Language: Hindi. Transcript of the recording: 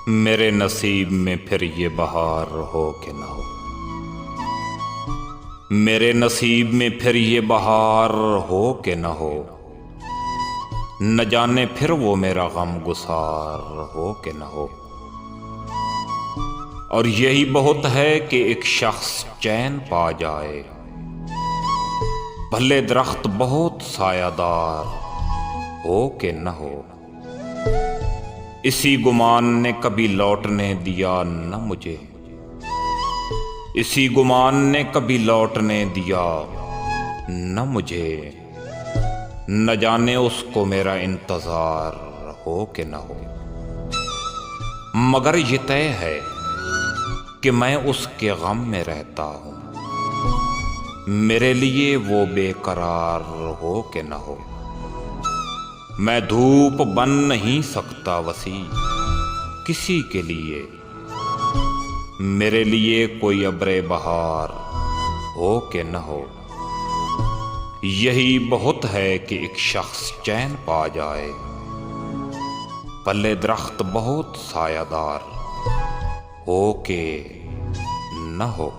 मेरे नसीब में फिर ये बहार हो कि ना हो। मेरे नसीब में फिर ये बहार हो कि ना हो। न जाने फिर वो मेरा गम गुसार हो कि ना हो। और यही बहुत है कि एक शख्स चैन पा जाए, भले दरख्त बहुत सायादार हो कि न हो। इसी गुमान ने कभी लौटने दिया न मुझे, इसी गुमान ने कभी लौटने दिया न मुझे। न जाने उसको मेरा इंतजार हो कि न हो। मगर ये तय है कि मैं उसके गम में रहता हूँ, मेरे लिए वो बेकरार हो कि न हो। मैं धूप बन नहीं सकता वसी किसी के लिए, मेरे लिए कोई अब्रे बहार हो कि न हो। यही बहुत है कि एक शख्स चैन पा जाए, भले दरख्त बहुत सायादार हो के न हो।